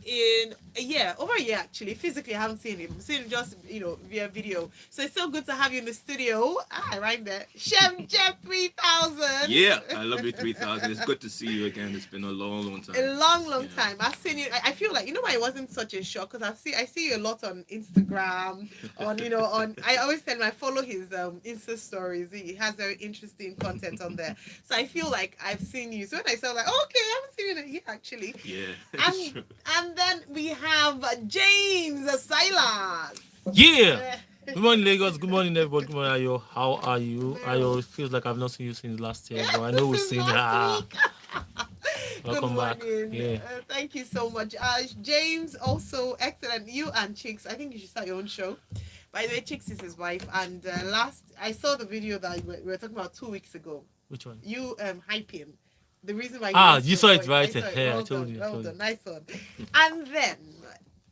in a year, over a year actually. Physically, I haven't seen him. I've seen him just, via video. So it's so good to have you in the studio. Right there. Chef Jeff 3000. Yeah, I love you 3000. It's good to see you again. It's been a long, long time. A long time. I've seen you. I feel like, why it wasn't such a shock, because I see you a lot on Instagram, on I always tell him I follow his Insta stories. He has very interesting content on there. So I feel like I've seen you. So when I saw, like, oh, okay, I haven't seen you in a year actually. Yeah. And then we have James Silas. Yeah. Good morning, Lagos. Good morning, everybody. Good morning, Ayo. How are you? Ayo, it feels like I've not seen you since last year, but I know we've seen you. Welcome back. Yeah. Thank you so much. James, also excellent. You and Chicks, I think you should start your own show. By the way, Chicks is his wife, and last I saw the video that we were talking about 2 weeks ago. Which one? You hype him. The reason why you saw it, right? I told you. Well done, nice one. And then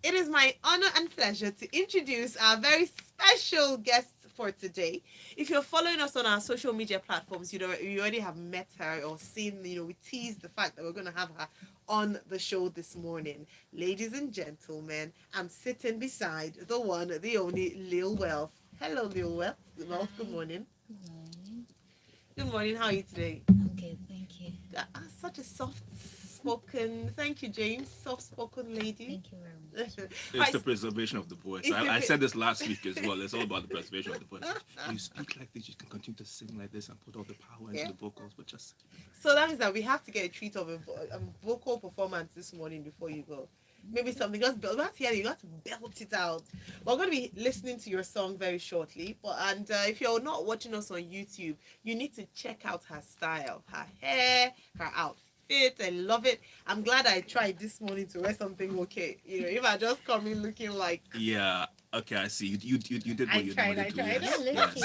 it is my honor and pleasure to introduce our very special guest for today. If you're following us on our social media platforms, you already have met her or seen, we teased the fact that we're going to have her on the show this morning. Ladies and gentlemen, I'm sitting beside the one, the only Lil Wealth. Hello, Lil Wealth. Wealth, good morning. Good morning. Good morning. How are you today? I'm good, thank you. Such a soft-spoken, thank you, James, soft-spoken lady. Thank you very much. It's the preservation of the voice. I said this last week as well. It's all about the preservation of the voice. You speak like this, you can continue to sing like this and put all the power into the vocals, but just... So that means that we have to get a treat of a vocal performance this morning before you go. Maybe something, just that's here, you got to belt it out. We're going to be listening to your song very shortly, and if you're not watching us on YouTube, you need to check out her style, her hair, her outfit. I love it. I'm glad I tried this morning to wear something okay. If I just come in looking like... Yeah, okay, I see. You did what you tried. Yes. Yes.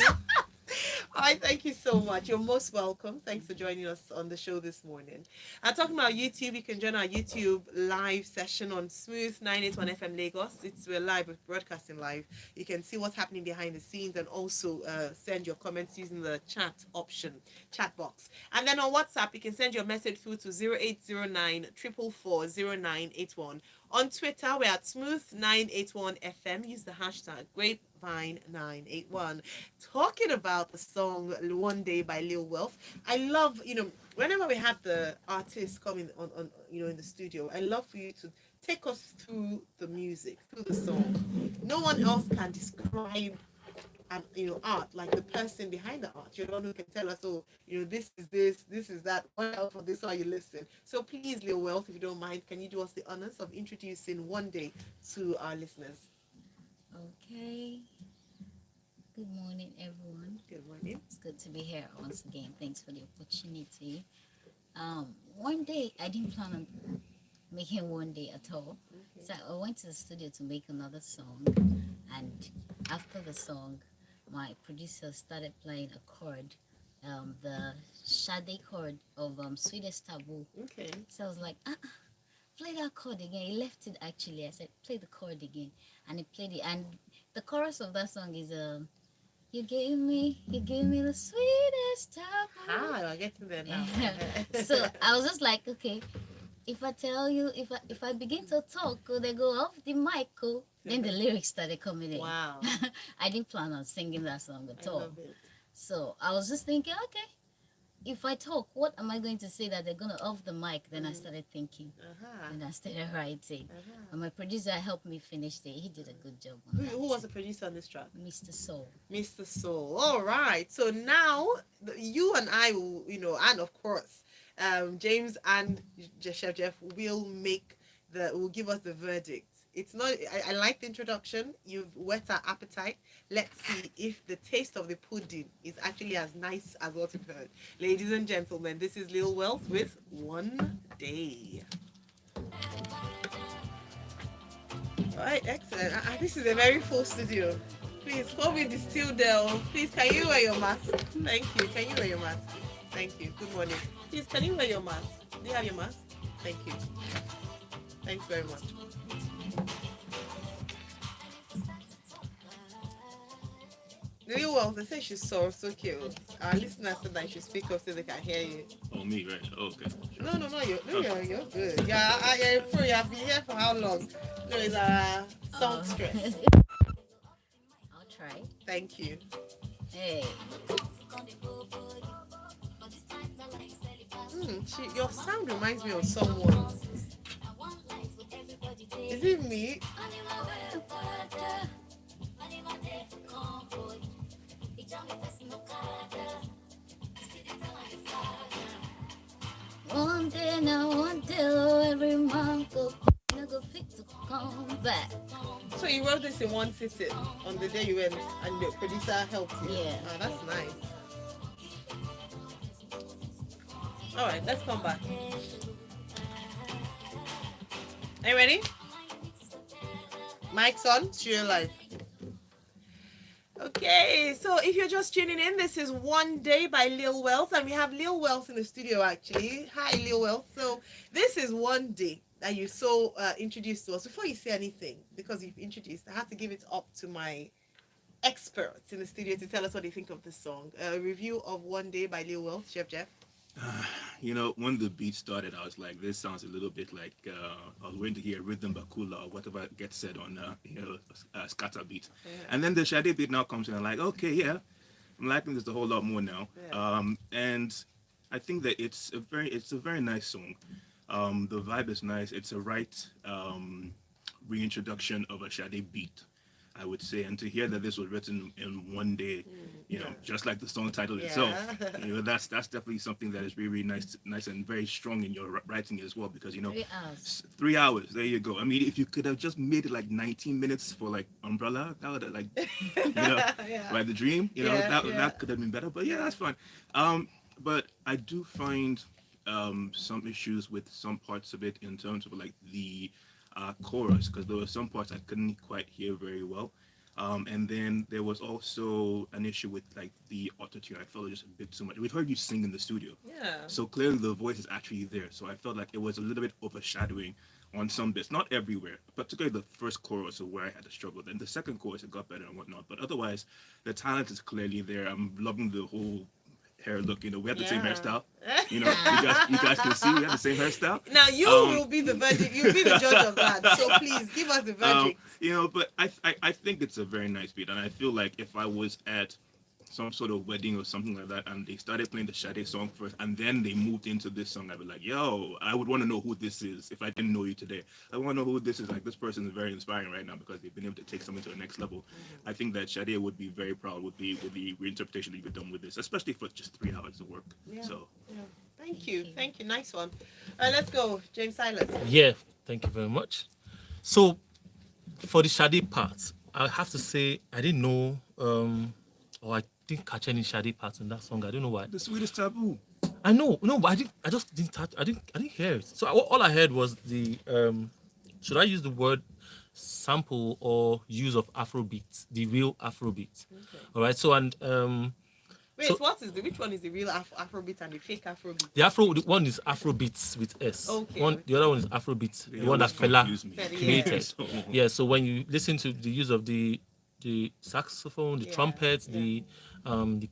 All right, thank you so much. You're most welcome. Thanks for joining us on the show this morning. Talking about YouTube, you can join our YouTube live session on Smooth 981 FM Lagos. We're live, we're broadcasting live. You can see what's happening behind the scenes and also send your comments using the chat box. And then on WhatsApp, you can send your message through to 0809 444 0981. On Twitter, we're at Smooth981FM. Use the hashtag Grapevine981. Talking about the song One Day by Lil Wealth. I love, whenever we have the artists coming on in the studio, I love for you to take us through the music, through the song. No one else can describe art like the person behind the art. You're the one who can tell us, this is this is that. What else for this? While you listen. So please, Lil Wealth, if you don't mind, can you do us the honors of introducing One Day to our listeners? Okay. Good morning, everyone. Good morning. It's good to be here once again. Thanks for the opportunity. One day, I didn't plan on making one day at all. Okay. So I went to the studio to make another song, and after the song, my producer started playing a chord, the Sade chord of Sweetest Taboo. Okay. So I was like, play that chord again. He left it actually. I said, play the chord again, and he played it. And the chorus of that song is you gave me the sweetest taboo. I get to there now. So I was just like, okay, if I tell you, if I begin to talk, they go off the mic. Then the lyrics started coming in. Wow. I didn't plan on singing that song at all. Love it. So I was just thinking, okay, if I talk, what am I going to say that they're going to off the mic? Then I started thinking, and I started writing. And my producer helped me finish it. He did a good job on that. Who was the producer on this track? Mr. Soul. Mr. Soul. All right. So now you and I will, and of course, James and Chef Jeff will give us the verdict. It's not, I like the introduction. You've whet our appetite. Let's see if the taste of the pudding is actually as nice as what we've heard. Ladies and gentlemen, this is Lil Wealth with One Day. All right, excellent. This is a very full studio. Please, before we distill down, please, can you wear your mask? Thank you. Can you wear your mask? Thank you. Good morning. Please, can you wear your mask? Do you have your mask? Thank you. Thanks very much. Lil Wealth, they say she's so cute. Our listeners said that you should speak up so they can hear you. Oh on me, right? Oh, okay. No, you're good. Yeah, you're pro. You have been here for how long? No, it's Oh, songstress. I'll try. Thank you. Hey. Your sound reminds me of someone. Is it me? One day now, one day every month go pick to come back. So you wrote this in one sitting on the day you went, and the producer helped you. Yeah. Oh, that's nice. All right, let's come back. Are you ready? Mic's on. Studio live. Okay, so if you're just tuning in, this is One Day by Lil Wells, and we have Lil Wells in the studio actually. Hi, Lil Wells. So this is One Day that you so introduced to us. Before you say anything, because you've introduced, I have to give it up to my experts in the studio to tell us what they think of the song. A review of One Day by Lil Wells, Chef Jeff. When the beat started, I was like, this sounds a little bit like I was waiting to hear rhythm bakula or whatever gets said on scatter beat. Yeah. And then the Sade beat now comes in. I'm like, okay, yeah, I'm liking this a whole lot more now. Yeah. And I think that it's a very nice song. The vibe is nice. It's a right reintroduction of a Sade beat, I would say. And to hear that this was written in one day, just like the song title itself, that's definitely something that is really, really nice and very strong in your writing as well. Because 3 hours. 3 hours, there you go. I mean, if you could have just made it like 19 minutes for like Umbrella, that would have like, like the dream, that could have been better. But yeah, that's fine. But I do find some issues with some parts of it in terms of like the chorus, because there were some parts I couldn't quite hear very well. And then there was also an issue with like the autotune. I felt it was just a bit too much. We've heard you sing in the studio, so clearly the voice is actually there. So I felt like it was a little bit overshadowing on some bits, not everywhere, particularly the first chorus of where I had to struggle. Then the second chorus it got better and whatnot. But otherwise, the talent is clearly there. I'm loving the whole hair look. We have the same hairstyle. You guys can see we have the same hairstyle. Now you will be the verdict. You'll be the judge of that. So please give us the verdict. But I think it's a very nice beat, and I feel like if I was at some sort of wedding or something like that, and they started playing the Sade song first, and then they moved into this song, I'd be like, yo, I would want to know who this is if I didn't know you today. I want to know who this is. Like, this person is very inspiring right now because they've been able to take something to the next level. I think that Sade would be very proud with the reinterpretation that you've done with this, especially for just 3 hours of work. So. Yeah. Thank you. Nice one. Let's go, James Silas. Yeah, thank you very much. So, for the Sade part, I have to say I didn't know, or I didn't catch any Sade parts in that song. I don't know why. The sweetest taboo. I know, no, but I just didn't touch. I didn't hear it. So all I heard was the should I use the word sample or use of Afrobeat, the real Afrobeat? Okay. All right. So Wait, which one is the real Afrobeat and the fake Afrobeat? The one is Afrobeats with S. Okay. The other one is Afrobeat, the one that Fela created. Yeah. So when you listen to the use of the saxophone, the trumpets, the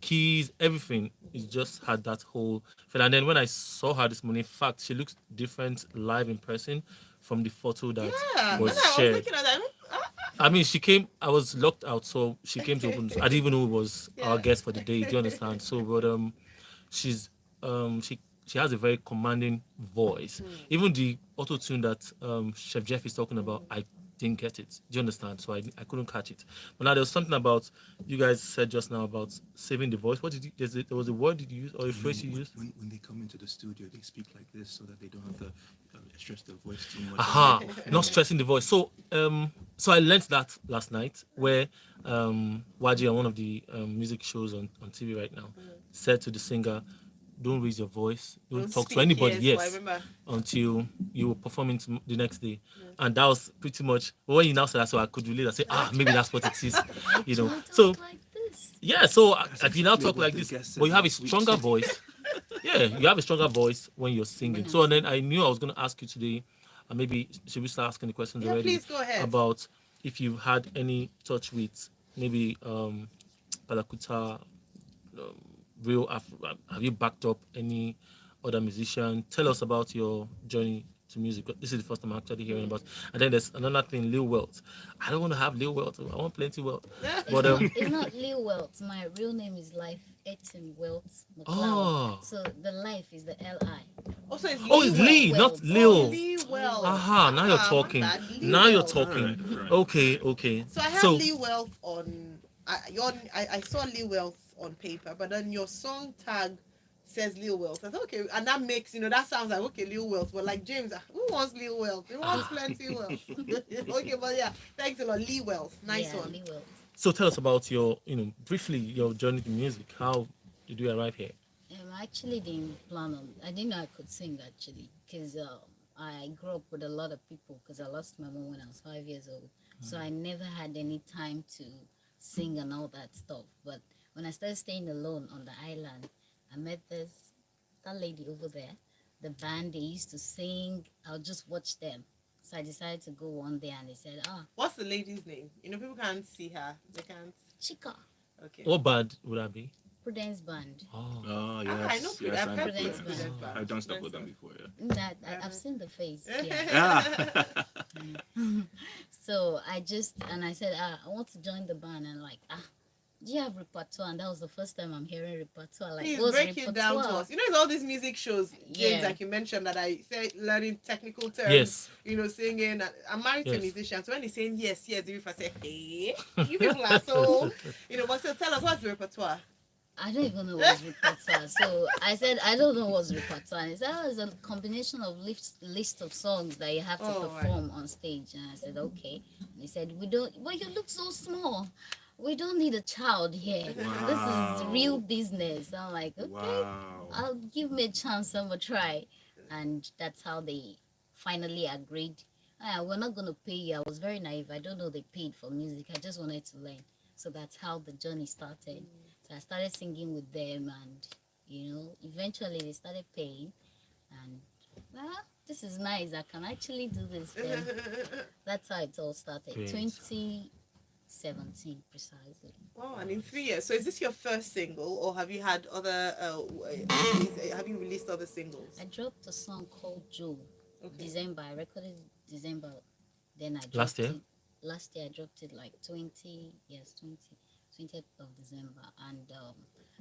keys, everything, it just had that whole Fela. And then when I saw her this morning, in fact, she looks different live in person from the photo that was shared. I was looking at that. I mean, she came. I was locked out, so she came to open. I didn't even know it was our guest for the day. Do you understand? So, but she's she has a very commanding voice. Even the auto tune that Chef Jeff is talking about, I didn't get it. Do you understand? So I couldn't catch it. But now there was something about you guys said just now about saving the voice. What did you? There was a word did you use or a phrase you used? When they come into the studio, they speak like this so that they don't have to stress their voice too much. Not stressing the voice. So so I learned that last night where YG on one of the music shows on TV right now said to the singer, don't raise your voice, don't talk to anybody, until you were performing the next day. And that was pretty much when you now said that, so I could relate. I say, maybe that's what it is, So like this. Yeah, so if you now talk like this, but you have a stronger voice. Yeah, you have a stronger voice when you're singing. So and then I knew I was going to ask you today, and maybe should we start asking the questions already? Please go ahead. About if you've had any touch with maybe Palakuta, real Afro, have you backed up any other musicians. Tell us about your journey to music. This is the first time I'm actually hearing about. And then there's another thing, Lil Wealth. I don't want to have Lil Wealth. I want plenty wealth. But it's not Lil Wealth. My real name is Life Etin Wealth McLeod. Oh. So the Life is the L-I. Also, it's it's Lee, not Lil. Lee Wealth. Aha, now you're talking. Now you're talking. Right. Okay. So I have Lee Wealth on. I saw Lee Wealth on paper, but then your song tag says Lil Wealth. I thought, okay, and that makes, that sounds like, okay, Lil Wealth. But like James, who wants Lil Wealth? Who wants plenty wealth? Okay, but yeah, thanks a lot. Lee Wealth. Nice one. Lee Wealth. So tell us about your, briefly, your journey to music. How did you arrive here? I actually didn't plan on, I didn't know I could sing actually, because I grew up with a lot of people because I lost my mom when I was 5 years old. So I never had any time to sing and all that stuff. But when I started staying alone on the island, I met that lady over there. The band, they used to sing. I'll just watch them. So I decided to go one day, and they said, What's the lady's name? People can't see her. They can't. Chica. Okay. What band would that be? Prudence Band. Oh, yes. I know yes, I've heard Prudence Band. I've done stuff with them before, yeah. I've seen the face. Yeah. So I said, I want to join the band, and do you have repertoire? And that was the first time I'm hearing repertoire. Like, please what's break repertoire? it down to us. It's all these music shows, James, like you mentioned, that I say learning technical terms. Yes. Singing. I'm married to a musician, so when they're saying yes, if I say hey, you people are so, but still tell us what's the repertoire. I don't even know what's repertoire. So I said, I don't know what's repertoire. And he said, it's a combination of list of songs that you have to perform on stage. And I said, okay. And he said, well, you look so small. We don't need a child here. Wow. This is real business. I'm like, okay, wow. I'll give me a chance. I'm going to try. And that's how they finally agreed. We're not going to pay you. I was very naive. I don't know they paid for music. I just wanted to learn. So that's how the journey started. So I started singing with them, and eventually they started paying, and this is nice. I can actually do this. Then. That's how it all started. Great. 2017 precisely. Oh, and in 3 years. So is this your first single, or have you had other? Have you released other singles? I dropped a song called Joe. December. I recorded December. Then I dropped Last year. It. Last year I dropped it like 20th of December, and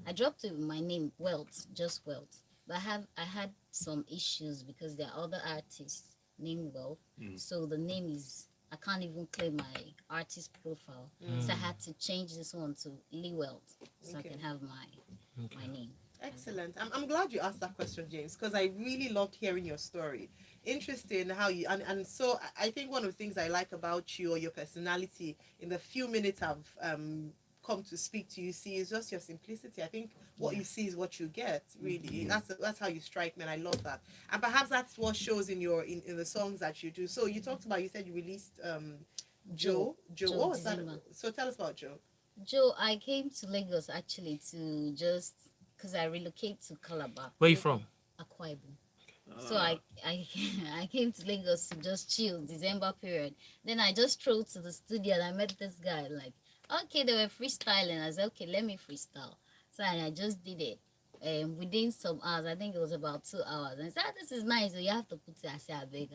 I dropped it with my name Wealth, just Wealth. But I had some issues because there are other artists named Wealth, so the name is, I can't even claim my artist profile, so I had to change this one to Lee Wealth so I can have my name. Excellent. I'm glad you asked that question, James, because I really loved hearing your story. Interesting how you and so I think one of the things I like about you, or your personality, in the few minutes I've come to speak to you, see, is just your simplicity. I think what you see is what you get, really. That's how you strike me, and I love that. And perhaps that's what shows in your in the songs that you do. So you talked about, you said you released Joe. What was that? So tell us about Joe. Joe, I came to Lagos actually to just because I relocated to Calabar. Where are you from? Akwa Ibom. So I came to Lagos to just chill December period. Then I just strolled to the studio and I met this guy. Like, okay, they were freestyling. I said, okay, let me freestyle. So I just did it. Within some hours, I think it was about 2 hours. And I said, this is nice. So you have to put it. I said, I beg.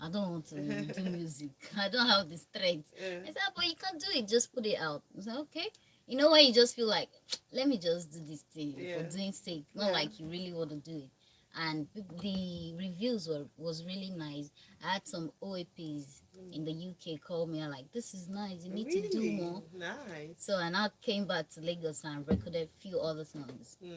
I don't want to do music. I don't have the strength. I said, but you can do it. Just put it out. I said, okay. You know when you just feel like, let me just do this thing for doing sake. Not like you really want to do it. And the reviews was really nice. I had some OAPs in the UK call me and like, this is nice, you need to do more. Nice. So I now came back to Lagos and recorded a few other songs. Yeah.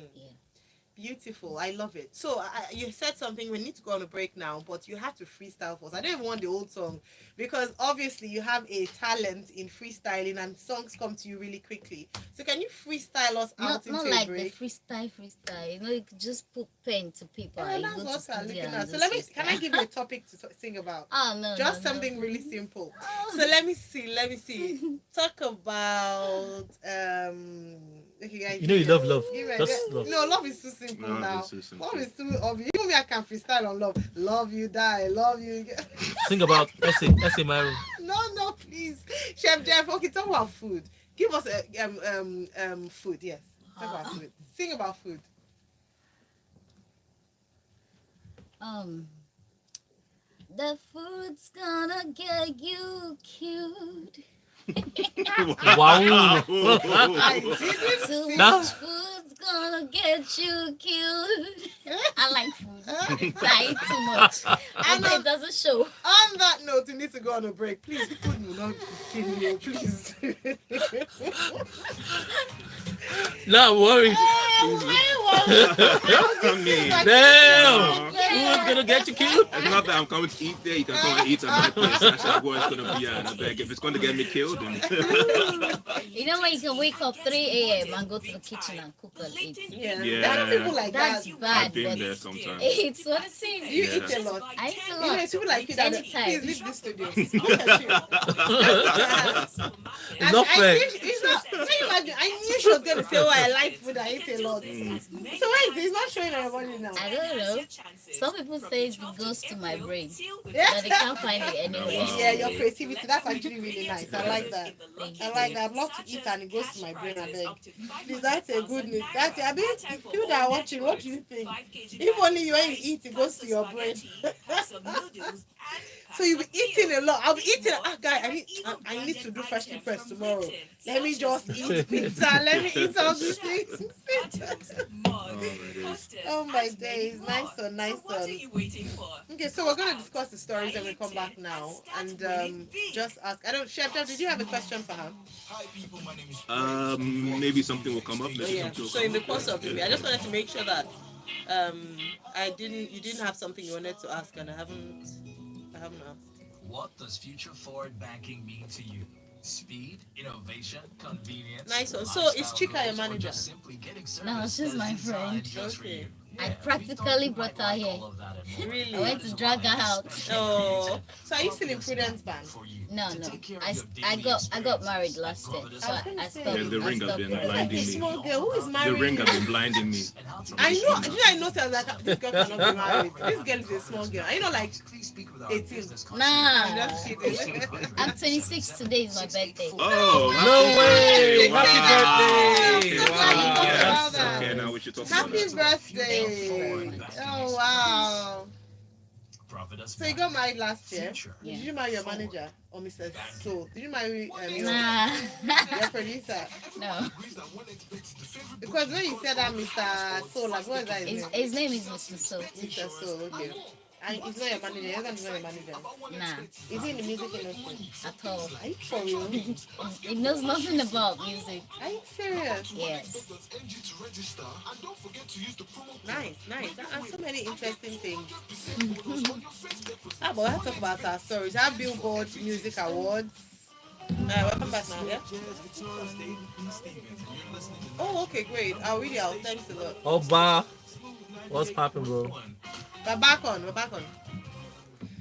Beautiful. I love it. So you said something, we need to go on a break now, but you have to freestyle for us. I don't even want the old song, because obviously you have a talent in freestyling and songs come to you really quickly. So can you freestyle us out into not a like break? the freestyle. You know, you could just put pen to paper. Yeah, that's what I'm looking at. So can I give you a topic to sing about? Oh, no. Just something really simple. So let me see. Talk about okay, you know you love love. Just love. No, love is too simple now. Love is too obvious. Even me, I can freestyle on love. Love you, die. Love you. Sing about essay Myro. No, please, Chef Jeff. Okay, talk about food. Give us food. Yes, talk about food. Sing about food. The food's gonna get you cute. Wow. I didn't Too see much food's gonna get you cute. I like food. I eat too much. And it doesn't show. On that note, we need to go on a break. Please, food will not kill you, please. No worry. I mean, Damn. Who's gonna get you killed? it's not that I'm coming to eat there. You can come and eat another place. That's how where it's gonna be at. I beg. If it's going to get me killed, then You know when you can wake up 3 a.m. and go to the kitchen and cook and eat. Yeah. Yeah. There are people like That's that. bad. I've been but there sometimes. it's what it is. You Yeah. eat a lot. I eat a You know, lot. it's people like you that Anytime. please leave this studio. Look at you. It's not fair. It's not. Can you imagine? I knew she was gonna say, "Oh, I like food. I eat a lot." So why is it? It's not showing everybody now. I don't know. Some people say it goes to my brain, Yeah. but they can't find it anywhere. Yeah, your creativity. That's actually really nice. I like that. Thank I you. like that. I'd love to eat and it goes to my brain. I beg. Please, that's a good news. That's it. I mean, people that are watching, what do you think? If only you when you eat, it goes to your brain. So you'll be eating a lot. I'll be eating. Guy, I need to do freshly pressed tomorrow. Let me just eat pizza. Let me eat all these things. Oh my days. Nice one, nice one. Okay, so we're gonna discuss the stories and we come back now. And just ask. Chef, did you have a question for her? Maybe something will come up. Maybe Yeah. something will So come in the up. course of the day, I just wanted to make sure that you didn't have something you wanted to ask, and I haven't asked. What does future forward banking mean to you? Speed, innovation, convenience. Nice one. So is lifestyle Chika your goals, or manager? just simply getting No, service she's that my is designed friend. just for Okay. you. I Yeah, practically we brought thought her you might here. like all of that and more. Really? I went to drag her out. Oh, so are you still in Prudence Band? For you No, to no. take care of I your daily got married experiences last and year, cover so I was I gonna stopped. say. Yeah, the I ring has stopped been working. blinding A me. small girl who is The married. ring has been blinding me. and how to I reach know. them. Did I notice that this girl cannot be married? This girl is a small girl. Are you not like Please speak with our 18? business I'm Nah, just kidding. I'm 26 today is my birthday. Oh, No way! wow. Happy birthday! Okay, Wow. yes. Wow. Okay, now we should talk about Happy that. birthday! Oh wow! Profit us So you back. got married last year. Future. Yeah. Did you marry your manager or Mr. So? Did you marry Nah, your producer? no. Because when you said that Mr. So, like, what is that his name? His name is Mr. So. Mr. So, okay. And he's not your manager. Your husband is not your manager. Nah, Is he in the music industry? at all. Are you for real? He knows nothing about music. Are you serious? Yes. Nice, nice. There are so many interesting things. But let's talk about our stories. Our Billboard Music Awards. Welcome back now, yeah? Oh, okay, great. I'll read it out. Thanks a lot. Oba, what's poppin', bro? We're back on.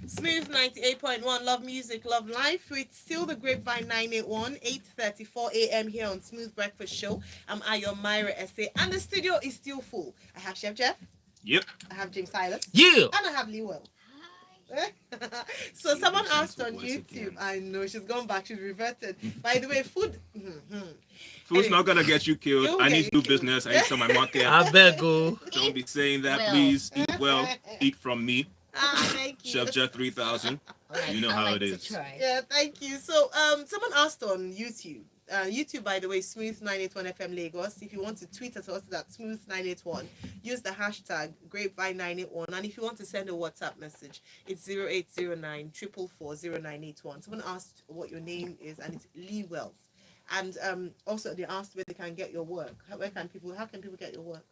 Smooth 98.1, love music, love life. With still the Grapevine 981, 8:34 a.m. here on Smooth Breakfast Show. I'm Ayo Myra SA, and the studio is still full. I have Chef Jeff, Yep. I have James Silas, Yeah. and I have Lewell. So someone asked on YouTube, I know she's gone back, she's reverted. By the way, food. Food's not gonna get you killed. It'll I get need you to do killed. business. I need some of my market. I beg go. Don't be saying that, well. please. Eat well. Eat from me. Thank you. Chef Jeff 3000. You know I how like it to is. try. Yeah, thank you. So, someone asked on YouTube. YouTube, by the way, Smooth 981 FM Lagos. If you want to tweet at us, that's Smooth 981. Use the hashtag Grapevine 981. And if you want to send a WhatsApp message, it's 0809 444 0981. Someone asked what your name is, and it's Lee Wells. And also they asked where they can get your work. How can people get your work?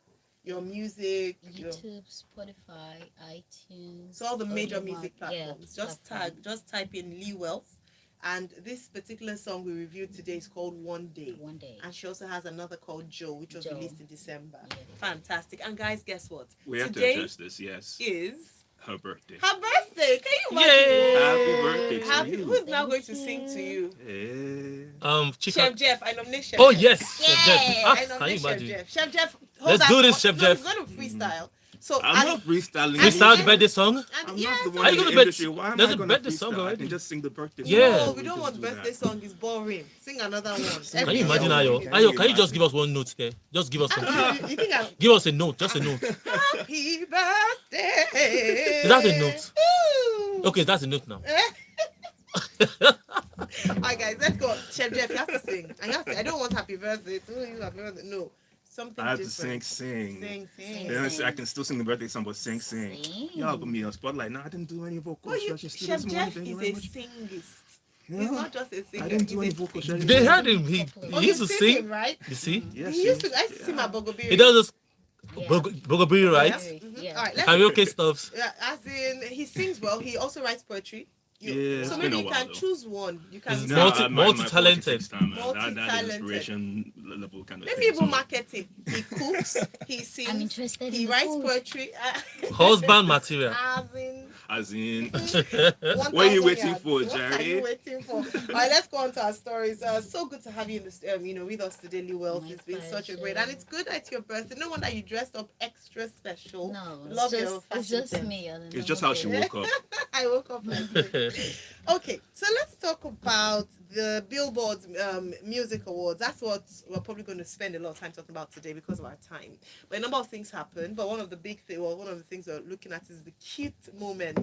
Your music, YouTube, Spotify, iTunes. so all the major Audio music Mac, yeah, platforms. Just type in Lee Wells. And this particular song we reviewed today is called One Day. One Day. And she also has another called Joe, which was Joe. released in December. Yeah. Fantastic. And guys, guess what? We have to Today address this, yes. is Her birthday. her birthday. Can you imagine? Yay! Happy birthday to Happy. you. Who's now going Thank to sing to you? Yeah. Chica. Chef Jeff. I nominate Chef Oh Jeff. yes, Chef Jeff. I Ah, can you nominate Chef imagine? Jeff. Chef Jeff. Hold Let's that do this, thought. Chef No, Jeff. He's going to freestyle. So I'm not freestyling. Freestyle the and- birthday song. And I'm yeah, not the so one Are in you the gonna bet- industry. Why am there's I a gonna birthday song freestyle? I already. can just sing the birthday song. Yeah. No, we don't want birthday song. It's boring. Sing another one. Can Every you imagine, year. Ayo? Can Ayo, you can you just imagine? give us one note there? Just give us something. You think I'm Give us a note, just a note. happy birthday? Is that a note? Ooh. Okay, that's a note now. Alright, guys, let's go. Chef Jeff, you have to sing. I have to. I don't want happy birthday. To you, happy birthday. No, something I have to different. sing. Sing. Then I can still sing the birthday song, but sing. Sing. Y'all put me on spotlight. No, I didn't do any vocal Well, stretches Chef this morning. Jeff Thank you is very a much. singist. Yeah. He's not just a singer. I didn't do any he's a vocal singer. stretches. They heard him. He Oh, used to he's singing, sing. right? You see? Yes, He used to. I used to see my Bogobiri. He does this Yeah. bogobiri, right? Yeah. All right, let's Karaoke stuff. as in he sings well. He also writes poetry. Yeah, So it's maybe been a you while, can though. choose one. You can He's decide. No, multi- my multi-talented. poetry takes time, man. That Multi-talented. inspiration level kind of Let thing. me even So, market him. He cooks. He sings. I'm interested He in the writes food. poetry. Husband material. As in, as in, what are you 1,000 waiting yards. for, What are you Jerry? waiting for? All right, let's go on to our stories. So good to have you in this, with us today, Lee Wells. My It's been such a great, pleasure. and it's good at your birthday. No wonder you dressed up extra special. No, Love it's your just, fashion it's just sense. me. on a It's just normal how she day. woke up. I woke up like this. Okay, so let's talk about the Billboard Music Awards. That's what we're probably going to spend a lot of time talking about today because of our time. But a number of things happened. But one of the one of the things we're looking at is the cute moment.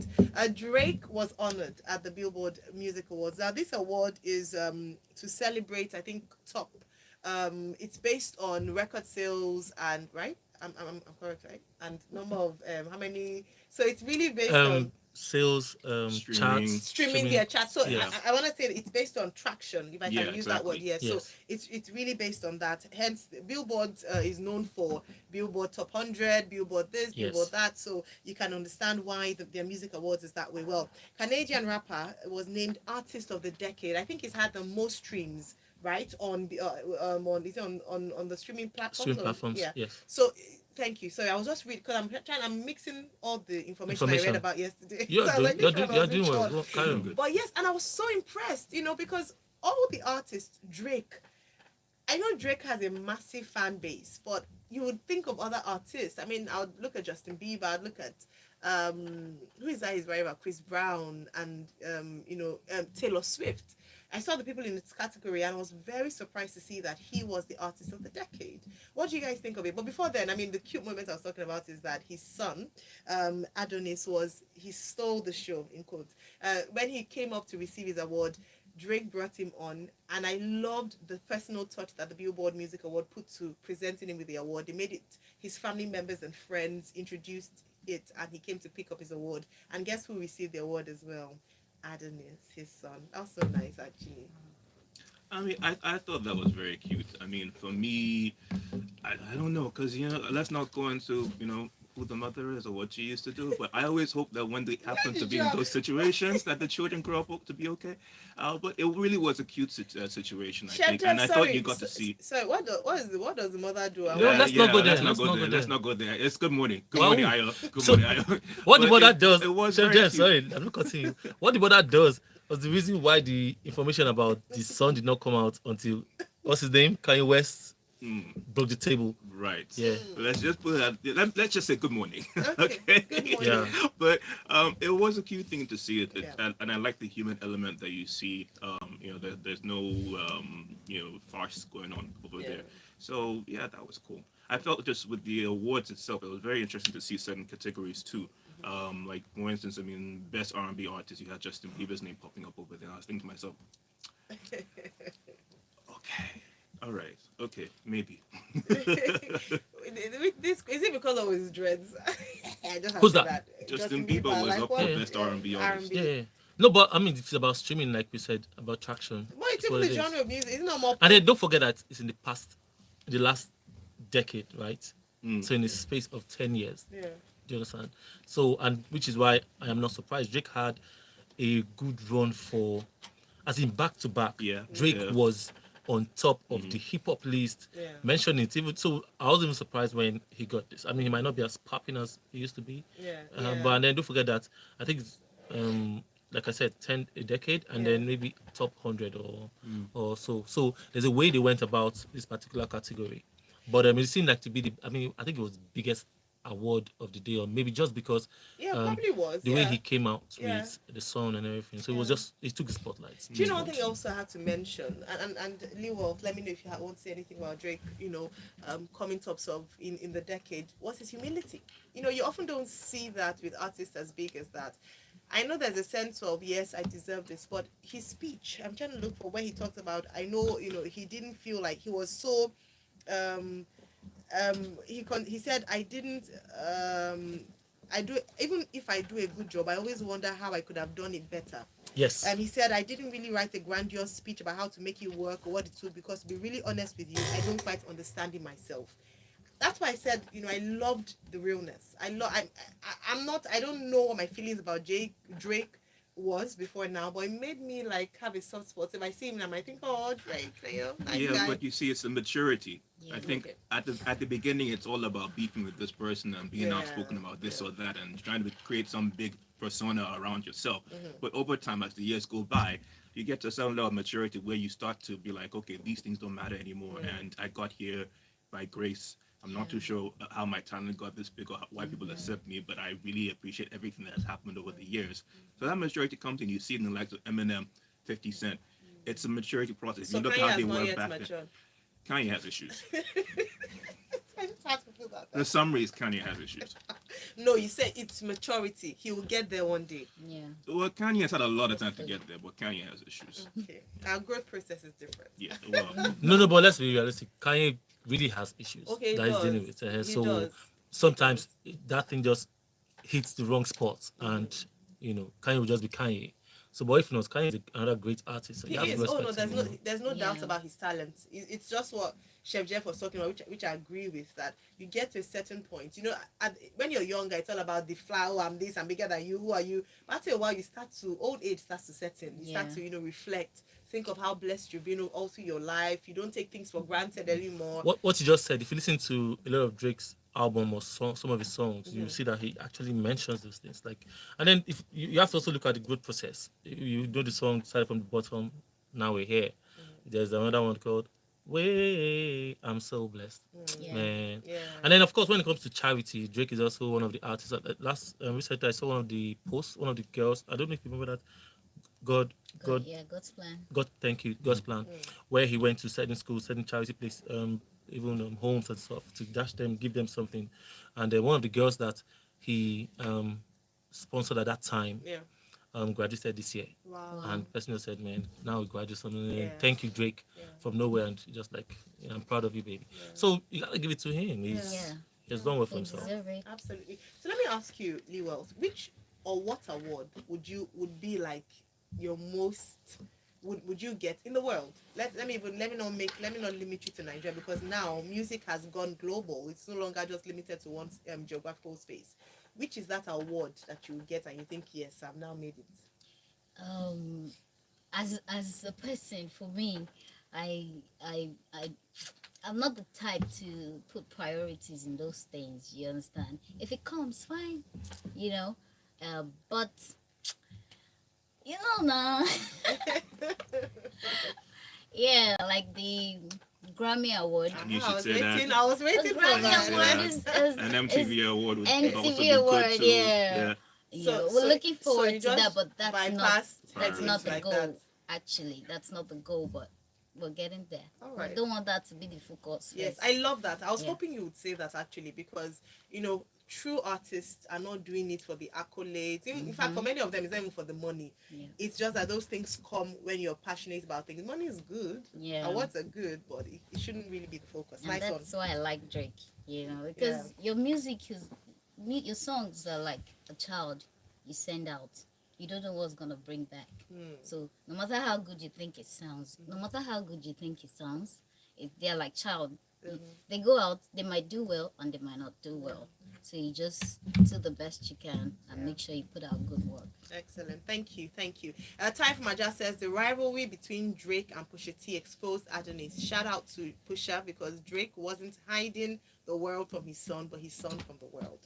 Drake was honored at the Billboard Music Awards. Now, this award is to celebrate, I think, top. It's based on record sales and right. I'm correct, right? And number of how many? So it's really based on Sales, Streaming. charts, streaming their chat. So Yeah. I want to say it's based on traction, if I Yeah, can use that word. exactly. Yeah. Yes. So it's really based on that. Hence, Billboard is known for Billboard Top 100, Billboard this, Yes. Billboard that. So you can understand why their music awards is that way. Well, Canadian rapper was named Artist of the Decade. I think he's had the most streams. Right on the on the streaming platforms. stream platforms. Yeah. Yes. So thank you. Sorry, I was just reading because I'm mixing all the information I read about yesterday. You're So I was doing, like, you're which one doing, you're was doing which well. one? Go- carry on. Good. But yes, and I was so impressed, because all the artists, Drake, I know Drake has a massive fan base, but you would think of other artists. I mean, I would look at Justin Bieber, I'd look at who is that? His rival, Chris Brown, and Taylor Swift. I saw the people in this category and I was very surprised to see that he was the artist of the decade. What do you guys think of it? But before then, I mean, the cute moment I was talking about is that his son, Adonis, he stole the show, in quotes. When he came up to receive his award, Drake brought him on, and I loved the personal touch that the Billboard Music Award put to presenting him with the award. They made it, his family members and friends introduced it, and he came to pick up his award. And guess who received the award as well? Adonis, his son. That was so nice, actually. I mean, I thought that was very cute. I mean, for me, I don't know, because, let's not go into, who the mother is or what she used to do, but I always hope that when they happen to be in those situations, that the children grow up to be okay. But it really was a cute situation, I think, and I thought you got to see. Sorry, what does the mother do? No, let's not go there. Let's not go there. It's good morning. Good Wow. morning, Ayo. Good So, morning, Ayo. What the But mother does, it was Chef very Jeff, cute. sorry, I'm not cutting you. What the mother does was the reason why the information about the son did not come out until, what's his name? Kanye West broke the table. Right. Yeah. Let's just put it. Let's just say good morning. Okay. Good morning. Yeah. But it was a cute thing to see it, Yeah. and I like the human element that you see. There's no farce going on over Yeah. there. So yeah, that was cool. I felt just with the awards itself, it was very interesting to see certain categories too. Like for instance, I mean, best R&B artist, you had Justin Bieber's name popping up over there. I was thinking to myself, okay, all right, okay, maybe. This is it because of his dreads? I just have Who's to say that? Justin Bieber was like up what? for best R&B artist. Yeah, yeah. No, but I mean, it's about streaming, like we said, about traction. But it's That's even what the it is. genre of music. It's not more. And then don't forget that it's in the last decade, right? Mm. So in the space of 10 years. Yeah. Do you understand? So, and which is why I am not surprised. Drake had a good run as in back to back. Yeah. Drake Yeah. was on top of the hip hop list. Yeah. Mentioned it even so. I was even surprised when he got this. I mean, he might not be as popping as he used to be. Yeah. But then don't forget that I think it's like I said, a decade, and Yeah. then maybe top 100 or so. So there's a way they went about this particular category. But it seemed like to be I think it was the biggest award of the day, or maybe just because probably was. the way he came out Yeah. with the song and everything. So it was just, it took the spotlight. Do you know one thing I also had to mention? And Lee Wolf, let me know if you want to say anything about Drake, coming tops of in the decade, was his humility. You often don't see that with artists as big as that. I know there's a sense of, yes, I deserve this, but his speech, I'm trying to look for where he talked about, I know, he didn't feel like he was so, he said, I didn't, I do, even if I do a good job, I always wonder how I could have done it better. Yes. He said, I didn't really write a grandiose speech about how to make it work or what it would, because to be really honest with you, I don't quite understand it myself. That's why I said, I loved the realness. I'm not, I don't know what my feelings about Drake was before now, but it made me like have a soft spot. If I see him, I might think, oh, Drake, nice guy. But you see, it's the maturity. Yeah. I think at the beginning, it's all about beefing with this person and being outspoken about this or that and trying to create some big persona around yourself. But over time, as the years go by, you get to some level of maturity where you start to be like, okay, these things don't matter anymore, and I got here by grace. I'm not too sure how my talent got this big or why people accept me, but I really appreciate everything that has happened over the years. So that maturity comes in. You see it in the likes of Eminem, 50 Cent. It's a maturity process. So you look Kanye how has they not were yet back matured. then. Kanye has issues. I just have to feel that. The summary is Kanye has issues. No, you said it's maturity. He will get there one day. Yeah. Well, Kanye has had a lot of time to get there, but Kanye has issues. Okay. Our growth process is different. Yeah, well, No, but let's be realistic. Kanye really has issues Okay, that he's dealing with. He So does. sometimes that thing just hits the wrong spot, and Kanye will just be Kanye. So, but if not, Kanye is another great artist. So He you have to is. Oh no, respect him. there's no doubt Yeah. about his talent. It's just what Chef Jeff was talking about, which I agree with. That you get to a certain point. When you're younger, it's all about the flower. I'm this. I'm bigger than you. Who are you? But after a while, old age starts to set in. You start to reflect. Think of how blessed you've been all through your life. You don't take things for granted anymore. What you just said, if you listen to a lot of Drake's album or some of his songs, you see that he actually mentions those things. And then if you have to also look at the growth process. You know the song started from the bottom, now we're here. There's another one called Way I'm So Blessed, man. Yeah. And then of course when it comes to charity, Drake is also one of the artists. Recently I saw one of the posts, one of the girls. I don't know if you remember that. God's plan. Thank you, God's plan, where he went to certain schools, certain charity places, even homes and stuff, to dash them, give them something. And one of the girls that he sponsored at that time graduated this year. Wow. And the person just said, man, now we graduate something. Thank you, Drake, from nowhere. And just like, I'm proud of you, baby. So you gotta give it to him. He's done well for He himself. deserve it. Absolutely. So let me ask you, Lee Wells, which or what award would be like your most would you get in the world? Let me not limit you to Nigeria, because now music has gone global. It's no longer just limited to one geographical space. Which is that award that you get and you think, yes, I've now made it? As a person, for me, I'm not the type to put priorities in those things. You understand? If it comes, fine. But now, yeah, like the Grammy Award. You should I was say waiting. that. I was waiting The for Grammy that. Award is An MTV award would also MTV be award, good too. yeah. We're looking forward you to that, just but that's bypassed not the like goal. that. Actually, that's not the goal, but we're getting there. All right. We don't want that to be the focus. Yes, first. I love that. I was Yeah. hoping you would say that actually, because true artists are not doing it for the accolades. In fact, for many of them, it's not even for the money. Yeah. It's just that those things come when you're passionate about things. Money is good. Yeah. Awards are good, but it shouldn't really be the focus. And Nice one. that's why I like Drake, because your music your songs are like a child you send out. You don't know what's gonna bring back. So no matter how good you think it sounds, they're like child. They go out, they might do well and they might not do well. So you just do the best you can and make sure you put out good work. Excellent. Thank you. Ty from Aja says the rivalry between Drake and Pusha T exposed Adonis. Shout out to Pusha, because Drake wasn't hiding the world from his son, but his son from the world.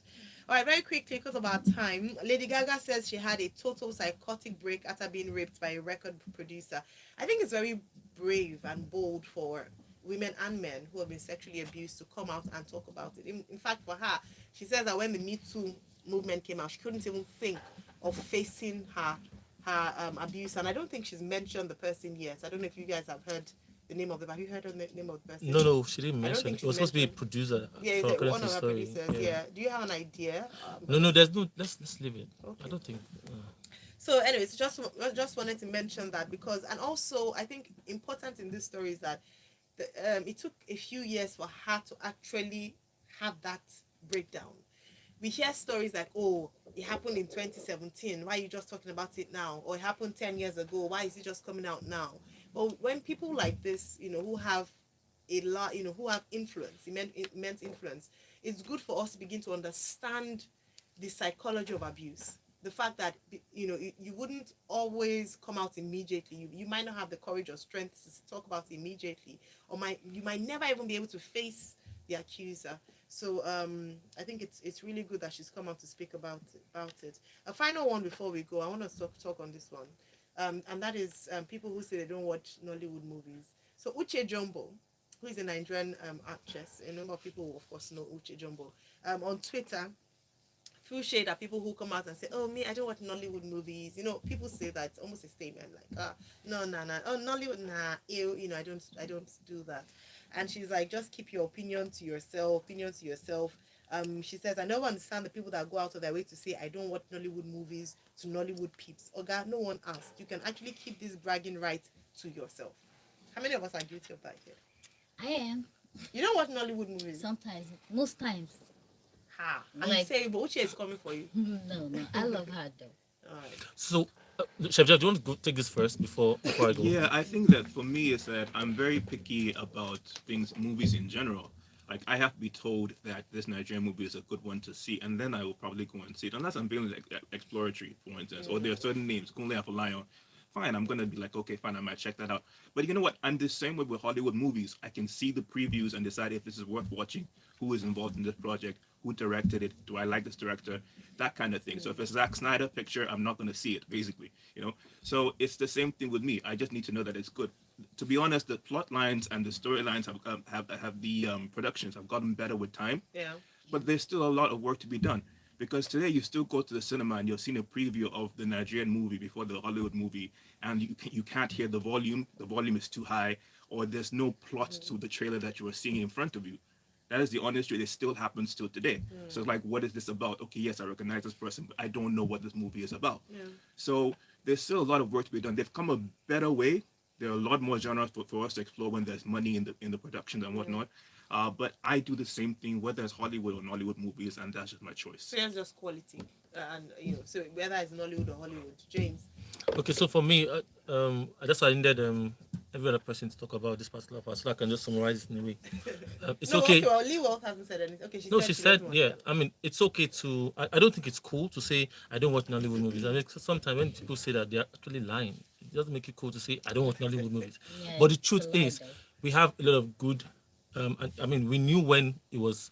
All right, very quickly, because of our time, Lady Gaga says she had a total psychotic break after being raped by a record producer. I think it's very brave and bold for women and men who have been sexually abused to come out and talk about it. In fact, for her, she says that when the Me Too movement came out, she couldn't even think of facing her abuse, and I don't think she's mentioned the person yet. I don't know if you guys have heard the name of the. Have you heard of the name of the person? No, she didn't mention. It was supposed to be a producer. Yeah, it's one of her producers. Yeah. Do you have an idea? No, there's no. Let's leave it. Okay. I don't think. So, anyways, just wanted to mention that because, and also, I think important in this story is that it took a few years for her to actually have that breakdown. We hear stories like, oh, it happened in 2017. Why are you just talking about it now? Or it happened 10 years ago. Why is it just coming out now? But when people like this, who have a lot, who have influence, immense influence, it's good for us to begin to understand the psychology of abuse. The fact that, you wouldn't always come out immediately. You might not have the courage or strength to talk about it immediately. Or you might never even be able to face the accuser. So I think it's really good that she's come out to speak about it. A final one before we go, I want to talk on this one, and that is people who say they don't watch Nollywood movies. So Uche Jumbo, who is a Nigerian actress, a number of people will of course know Uche Jumbo. On Twitter, through shade at people who come out and say, "Oh, me, I don't watch Nollywood movies." People say that, it's almost a statement like, no, oh, Nollywood, nah, ew, I don't do that. And she's like, just keep your opinion to yourself. She says, I never understand the people that go out of their way to say I don't watch Nollywood movies to Nollywood peeps. Oga, no one asked. You can actually keep this bragging right to yourself. How many of us are guilty of that here? I am. You don't watch Nollywood movies? Sometimes, most times. Ha. And you say, but Uche is coming for you. No, I love her though. All right. So, Chef Jack, do you want to take this first before I go? Yeah, I think that for me is that I'm very picky about movies in general. Like, I have to be told that this Nigerian movie is a good one to see, and then I will probably go and see it. Unless I'm feeling like exploratory, for instance, or there are certain names, Kunle Afolayan. Fine, I'm gonna be like, okay, fine, I might check that out. But you know what? I'm the same way with Hollywood movies. I can see the previews and decide if this is worth watching, who is involved in this project, who directed it, do I like this director, that kind of thing. So if it's Zack Snyder picture, I'm not gonna see it, basically. So it's the same thing with me. I just need to know that it's good. To be honest, the plot lines and the storylines have the productions have gotten better with time. Yeah. But there's still a lot of work to be done. Because today you still go to the cinema and you're seeing a preview of the Nigerian movie before the Hollywood movie, and you can't hear the volume. The volume is too high, or there's no plot to the trailer that you are seeing in front of you. That is the honest truth. It still happens till today. So it's like, what is this about? Okay, yes, I recognize this person, but I don't know what this movie is about. Yeah. So there's still a lot of work to be done. They've come a better way. There are a lot more genres for us to explore when there's money in the production and whatnot. But I do the same thing, whether it's Hollywood or Nollywood movies, and that's just my choice. So it's just quality, and so whether it's Nollywood or Hollywood. James. Okay, so for me, I just needed every other person to talk about this particular part, so I can just summarize it in a way. It's okay. Okay, well, Lee Wolf hasn't said anything. Okay, she said, yeah. I mean, it's okay to. I don't think it's cool to say I don't watch Nollywood movies. I mean, sometimes when people say that, they're actually lying. It doesn't make it cool to say I don't watch Nollywood movies. Yeah, but the truth is, we have a lot of good. I mean, we knew when it was,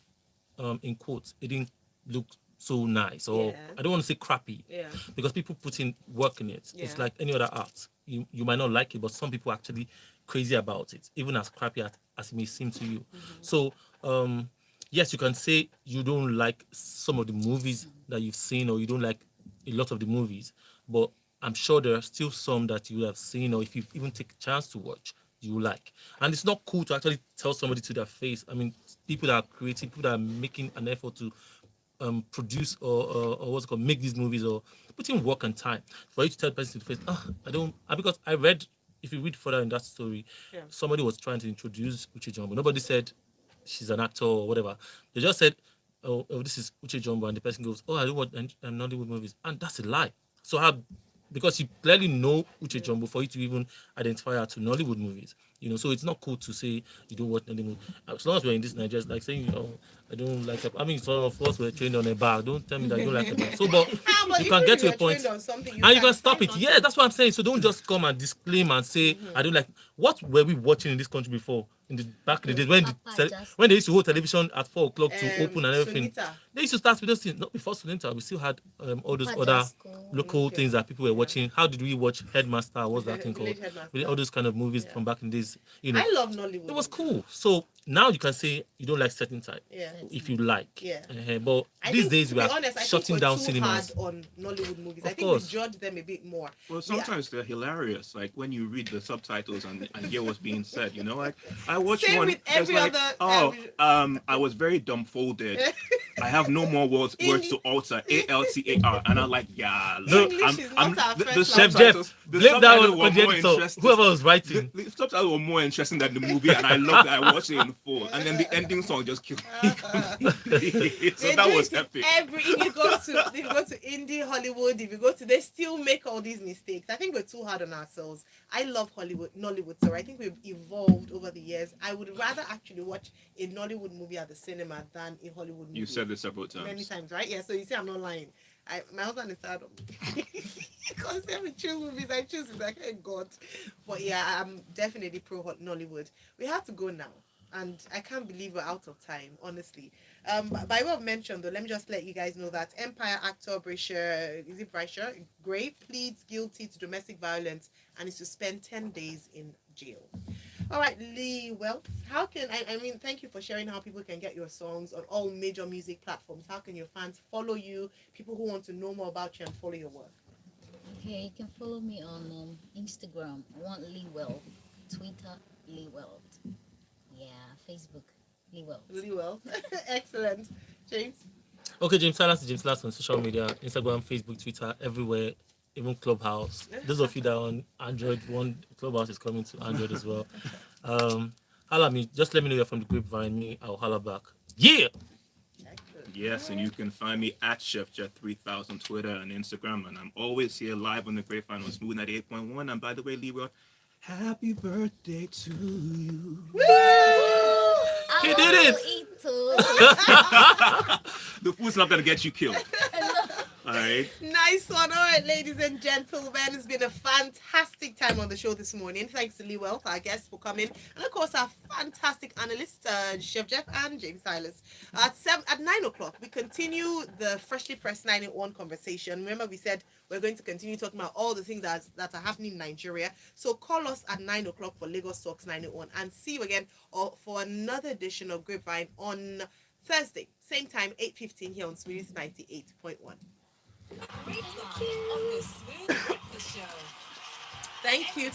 in quotes, it didn't look so nice, or I don't want to say crappy, because people put in work in it. It's like any other art. You might not like it, but some people are actually crazy about it, even as crappy as it may seem to you. So, yes, you can say you don't like some of the movies that you've seen, or you don't like a lot of the movies, but I'm sure there are still some that you have seen, or if you even take a chance to watch, you like. And it's not cool to actually tell somebody to their face. I mean, people that are creative, people that are making an effort to produce or what's it called, make these movies, or put in work and time, for you to tell the person to the face, I don't, because I read, if you read further in that story, somebody was trying to introduce Uche Jumbo. Nobody said she's an actor or whatever. They just said, oh, this is Uche Jumbo, and the person goes, I don't watch Nollywood movies, and that's a lie. So because you clearly know Uche Jumbo for you to even identify her to Nollywood movies, so it's not cool to say you don't watch Nollywood. As long as we're in this Nigeria, it's like saying, I don't like it. I mean, some of us were trained on a bar. Don't tell me that you don't like it. So, but you can get to a point, and you can stop it. Yeah, that's what I'm saying. So don't just come and disclaim and say, I don't like. What were we watching in this country before? in the back in the days when Papa when they used to hold television at 4 o'clock to open and everything. Sunita. They used to start with those things. Not before Sunita, we still had all those Papa other Jasco. local things that people were watching. How did we watch Headmaster? What's that thing called? Village Headmaster. With all those kind of movies from back in days. You know, I love Nollywood. it was cool. So now you can say you don't like certain type. Yeah. If you like. Yeah. But I these think, days to we be are honest, I shutting think down we're too cinemas. hard on Nollywood movies. I Of think course. we judge them a bit more. Well, sometimes they're hilarious. Like when you read the subtitles and hear what's being said. You know, like I watched Same one. with every that's like, other. I was very dumbfolded. I have no more words to alter. ALTAR, and I'm like, yeah. Look, English is not our first Chef subtitles- Jeff, the blame that subtitles one were on the more editor. interesting. Whoever was writing. The subtitles were more interesting than the movie, and I loved that. I watched it in full, and then the ending song just killed me. So that was epic. If you go to indie Hollywood, if you go to, they still make all these mistakes. I think we're too hard on ourselves. I love Nollywood, so I think we've evolved over the years. I would rather actually watch a Nollywood movie at the cinema than a Hollywood movie. You said this several times. Many times, right? Yeah. So you see, I'm not lying. My husband is tired of me because every choose movies I choose is like, hey God. But yeah, I'm definitely pro Nollywood. We have to go now, and I can't believe we're out of time, honestly. By way of mention, though, let me just let you guys know that Empire actor Brasher Gray pleads guilty to domestic violence and is to spend 10 days in jail. All right, Lee Wealth, how can I mean, thank you for sharing how people can get your songs on all major music platforms. How can your fans follow you, people who want to know more about you and follow your work? Okay, you can follow me on Instagram, Lee Wealth, Twitter, Lee Wealth. Yeah, Facebook, Lee Wealth. Lee Wealth. Excellent. James? Okay, James Silas is James Silas on social media, Instagram, Facebook, Twitter, everywhere, even Clubhouse. Those of you that are on Android, Clubhouse is coming to Android as well. Holla me, just let me know you're from the Grapevine. Me, I'll holla back. Yeah! Excellent. Yes, and you can find me at ChefJet3000 Twitter and Instagram, and I'm always here live on the Grapevine on Smooth 98.1. And by the way, Leroy, happy birthday to you. He did it! The food's not gonna get you killed. All right. Nice one. All right, ladies and gentlemen, it's been a fantastic time on the show this morning. Thanks to Lee Wealth, our guest, for coming, and of course our fantastic analysts, Chef Jeff and James Silas. At 9 o'clock, we continue the freshly pressed 981 conversation. Remember, we said we're going to continue talking about all the things that are happening in Nigeria. So call us at 9 o'clock for Lagos Talks 981, and see you again for another edition of Grapevine on Thursday, same time, 8:15 here on Smooth 98.1. Thank you.